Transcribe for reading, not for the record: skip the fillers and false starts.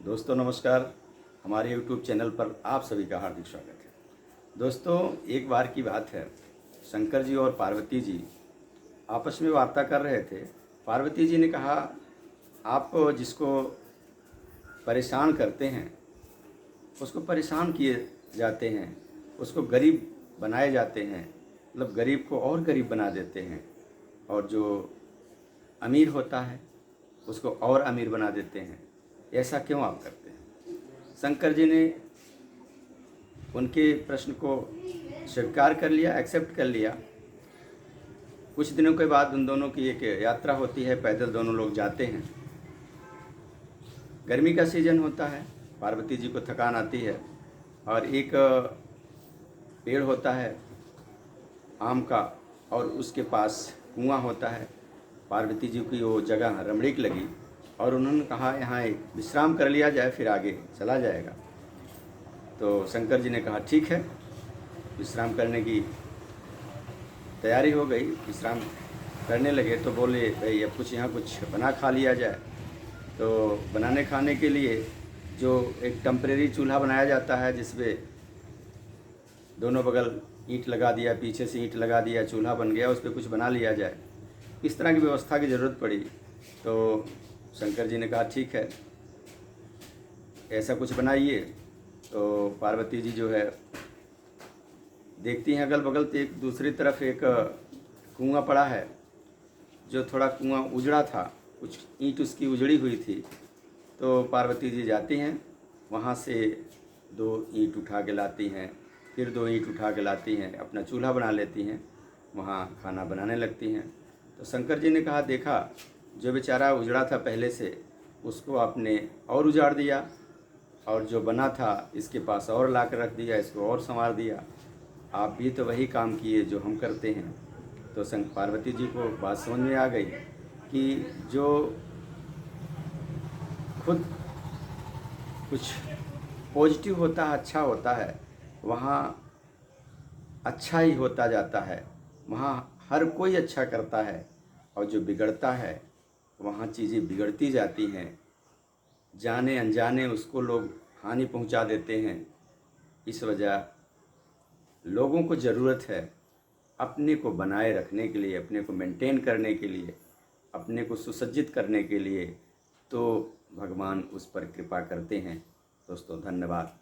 दोस्तों नमस्कार। हमारे YouTube चैनल पर आप सभी का हार्दिक स्वागत है। दोस्तों, एक बार की बात है, शंकर जी और पार्वती जी आपस में वार्ता कर रहे थे। पार्वती जी ने कहा, आप जिसको परेशान करते हैं उसको परेशान किए जाते हैं, उसको गरीब बनाए जाते हैं, मतलब गरीब को और गरीब बना देते हैं, और जो अमीर होता है उसको और अमीर बना देते हैं। ऐसा क्यों आप करते हैं? शंकर जी ने उनके प्रश्न को स्वीकार कर लिया, एक्सेप्ट कर लिया। कुछ दिनों के बाद उन दोनों की एक यात्रा होती है, पैदल दोनों लोग जाते हैं। गर्मी का सीज़न होता है, पार्वती जी को थकान आती है, और एक पेड़ होता है आम का, और उसके पास कुआं होता है। पार्वती जी की वो जगह रमणीक लगी और उन्होंने कहा, यहाँ एक विश्राम कर लिया जाए, फिर आगे चला जाएगा। तो शंकर जी ने कहा, ठीक है। विश्राम करने की तैयारी हो गई, विश्राम करने लगे तो बोले, भाई अब यहाँ कुछ बना खा लिया जाए। तो बनाने खाने के लिए जो एक टेम्परेरी चूल्हा बनाया जाता है, जिसमें दोनों बगल ईंट लगा दिया, पीछे से ईंट लगा दिया, चूल्हा बन गया, उस पर कुछ बना लिया जाए। इस तरह की व्यवस्था की ज़रूरत पड़ी। तो शंकर जी ने कहा, ठीक है, ऐसा कुछ बनाइए। तो पार्वती जी जो है देखती हैं अगल बगल, तो एक दूसरी तरफ एक कुआं पड़ा है, जो थोड़ा कुआं उजड़ा था, कुछ ईंट उसकी उजड़ी हुई थी। तो पार्वती जी जाती हैं, वहाँ से 2 ईंट उठा के लाती हैं, फिर 2 ईंट उठा के लाती हैं, अपना चूल्हा बना लेती हैं, वहाँ खाना बनाने लगती हैं। तो शंकर जी ने कहा, देखा, जो बेचारा उजड़ा था पहले से, उसको आपने और उजाड़ दिया, और जो बना था इसके पास और ला कर रख दिया, इसको और संवार दिया। आप भी तो वही काम किए जो हम करते हैं। तो पार्वती जी को बात समझ में आ गई कि जो खुद कुछ पॉजिटिव होता है, अच्छा होता है, वहाँ अच्छा ही होता जाता है, वहाँ हर कोई अच्छा करता है, और जो बिगड़ता है वहाँ चीज़ें बिगड़ती जाती हैं, जाने अनजाने उसको लोग हानि पहुँचा देते हैं। इस वजह लोगों को ज़रूरत है अपने को बनाए रखने के लिए, अपने को मेंटेन करने के लिए, अपने को सुसज्जित करने के लिए, तो भगवान उस पर कृपा करते हैं। दोस्तों, धन्यवाद।